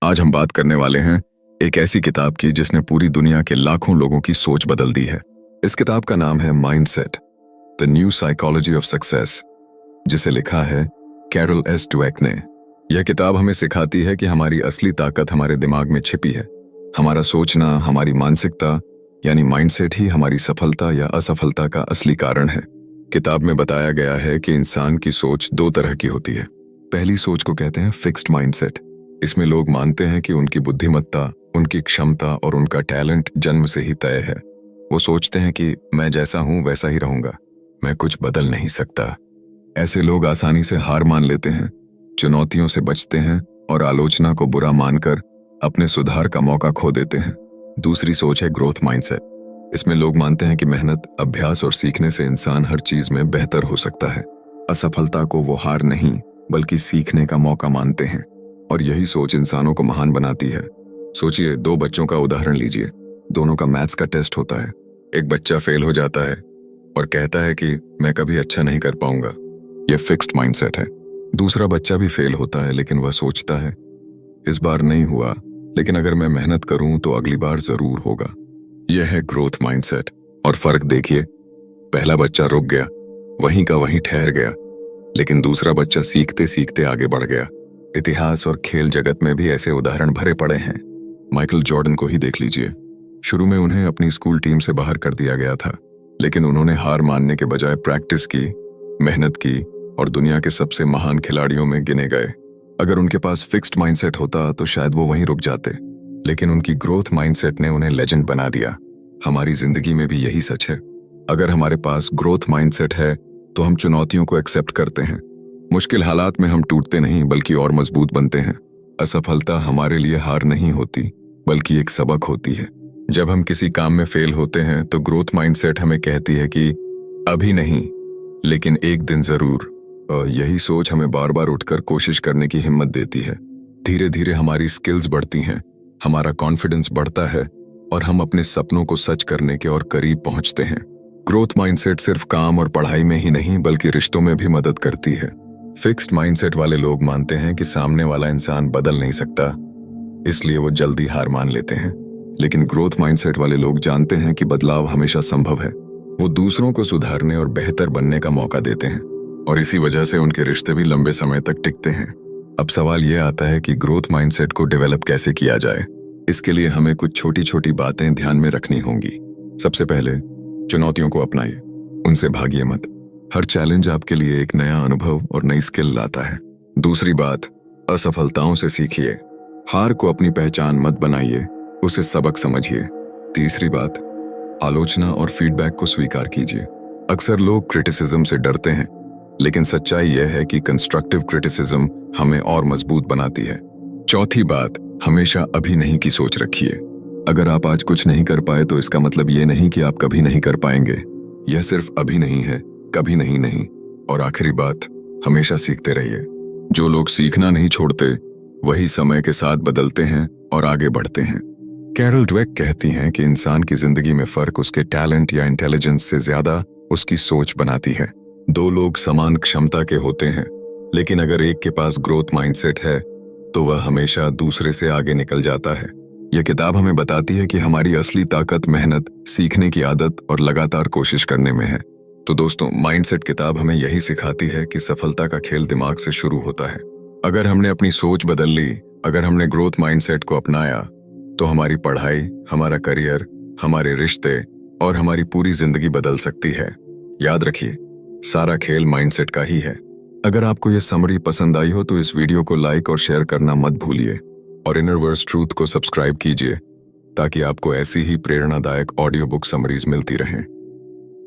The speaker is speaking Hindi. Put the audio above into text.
आज हम बात करने वाले हैं एक ऐसी किताब की जिसने पूरी दुनिया के लाखों लोगों की सोच बदल दी है। इस किताब का नाम है mindset, the new psychology of success, जिसे लिखा है कैरल एस डवेक ने। यह किताब हमें सिखाती है कि हमारी असली ताकत हमारे दिमाग में छिपी है। हमारा सोचना, हमारी मानसिकता यानी माइंडसेट ही हमारी सफलता या असफलता का असली कारण है। किताब में बताया गया है कि इंसान की सोच दो तरह की होती है। पहली सोच को कहते हैं फिक्स्ड माइंडसेट। इसमें लोग मानते हैं कि उनकी बुद्धिमत्ता, उनकी क्षमता और उनका टैलेंट जन्म से ही तय है। वो सोचते हैं कि मैं जैसा हूं वैसा ही रहूंगा, मैं कुछ बदल नहीं सकता। ऐसे लोग आसानी से हार मान लेते हैं, चुनौतियों से बचते हैं और आलोचना को बुरा मानकर अपने सुधार का मौका खो देते हैं। दूसरी सोच है ग्रोथ माइंडसेट। इसमें लोग मानते हैं कि मेहनत, अभ्यास और सीखने से इंसान हर चीज में बेहतर हो सकता है। असफलता को वो हार नहीं बल्कि सीखने का मौका मानते हैं और यही सोच इंसानों को महान बनाती है। सोचिए, दो बच्चों का उदाहरण लीजिए। दोनों का मैथ्स का टेस्ट होता है। एक बच्चा फेल हो जाता है और कहता है कि मैं कभी अच्छा नहीं कर पाऊंगा। यह फिक्स्ड माइंडसेट है। दूसरा बच्चा भी फेल होता है लेकिन वह सोचता है इस बार नहीं हुआ, लेकिन अगर मैं मेहनत करूं तो अगली बार जरूर होगा। यह है ग्रोथ माइंडसेट। और फर्क देखिए, पहला बच्चा रुक गया, वहीं का वहीं ठहर गया, लेकिन दूसरा बच्चा सीखते सीखते आगे बढ़ गया। इतिहास और खेल जगत में भी ऐसे उदाहरण भरे पड़े हैं। माइकल जॉर्डन को ही देख लीजिए। शुरू में उन्हें अपनी स्कूल टीम से बाहर कर दिया गया था, लेकिन उन्होंने हार मानने के बजाय प्रैक्टिस की, मेहनत की और दुनिया के सबसे महान खिलाड़ियों में गिने गए। अगर उनके पास फिक्स्ड माइंडसेट होता तो शायद वो वहीं रुक जाते, लेकिन उनकी ग्रोथ माइंडसेट ने उन्हें लेजेंड बना दिया। हमारी जिंदगी में भी यही सच है। अगर हमारे पास ग्रोथ माइंडसेट है तो हम चुनौतियों को एक्सेप्ट करते हैं। मुश्किल हालात में हम टूटते नहीं बल्कि और मजबूत बनते हैं। असफलता हमारे लिए हार नहीं होती बल्कि एक सबक होती है। जब हम किसी काम में फेल होते हैं तो ग्रोथ माइंडसेट हमें कहती है कि अभी नहीं, लेकिन एक दिन जरूर। और यही सोच हमें बार बार उठकर कोशिश करने की हिम्मत देती है। धीरे धीरे हमारी स्किल्स बढ़ती हैं, हमारा कॉन्फिडेंस बढ़ता है और हम अपने सपनों को सच करने के और करीब पहुंचते हैं। ग्रोथ माइंडसेट सिर्फ काम और पढ़ाई में ही नहीं बल्कि रिश्तों में भी मदद करती है। फिक्स्ड माइंडसेट वाले लोग मानते हैं कि सामने वाला इंसान बदल नहीं सकता, इसलिए वो जल्दी हार मान लेते हैं। लेकिन ग्रोथ माइंडसेट वाले लोग जानते हैं कि बदलाव हमेशा संभव है। वो दूसरों को सुधारने और बेहतर बनने का मौका देते हैं और इसी वजह से उनके रिश्ते भी लंबे समय तक टिकते हैं। अब सवाल यह आता है कि ग्रोथ माइंडसेट को डेवलप कैसे किया जाए। इसके लिए हमें कुछ छोटी छोटी बातें ध्यान में रखनी होंगी। सबसे पहले, चुनौतियों को अपनाइए, उनसे भागिए मत। हर चैलेंज आपके लिए एक नया अनुभव और नई स्किल लाता है। दूसरी बात, असफलताओं से सीखिए। हार को अपनी पहचान मत बनाइए, उसे सबक समझिए। तीसरी बात, आलोचना और फीडबैक को स्वीकार कीजिए। अक्सर लोग क्रिटिसिज्म से डरते हैं, लेकिन सच्चाई यह है कि कंस्ट्रक्टिव क्रिटिसिज्म हमें और मजबूत बनाती है। चौथी बात, हमेशा अभी नहीं की सोच रखिए। अगर आप आज कुछ नहीं कर पाए तो इसका मतलब ये नहीं कि आप कभी नहीं कर पाएंगे। यह सिर्फ अभी नहीं है, कभी नहीं। और आखिरी बात, हमेशा सीखते रहिए। जो लोग सीखना नहीं छोड़ते वही समय के साथ बदलते हैं और आगे बढ़ते हैं। कैरल डवेक कहती हैं कि इंसान की जिंदगी में फर्क उसके टैलेंट या इंटेलिजेंस से ज्यादा उसकी सोच बनाती है। दो लोग समान क्षमता के होते हैं, लेकिन अगर एक के पास ग्रोथ माइंडसेट है तो वह हमेशा दूसरे से आगे निकल जाता है। यह किताब हमें बताती है कि हमारी असली ताकत मेहनत, सीखने की आदत और लगातार कोशिश करने में है। तो दोस्तों, माइंडसेट किताब हमें यही सिखाती है कि सफलता का खेल दिमाग से शुरू होता है। अगर हमने अपनी सोच बदल ली, अगर हमने ग्रोथ माइंडसेट को अपनाया, तो हमारी पढ़ाई, हमारा करियर, हमारे रिश्ते और हमारी पूरी जिंदगी बदल सकती है। याद रखिए, सारा खेल माइंडसेट का ही है। अगर आपको यह समरी पसंद आई हो तो इस वीडियो को लाइक और शेयर करना मत भूलिए और इनर वर्ड्स ट्रूथ को सब्सक्राइब कीजिए ताकि आपको ऐसी ही प्रेरणादायक ऑडियो बुक समरीज मिलती रहें।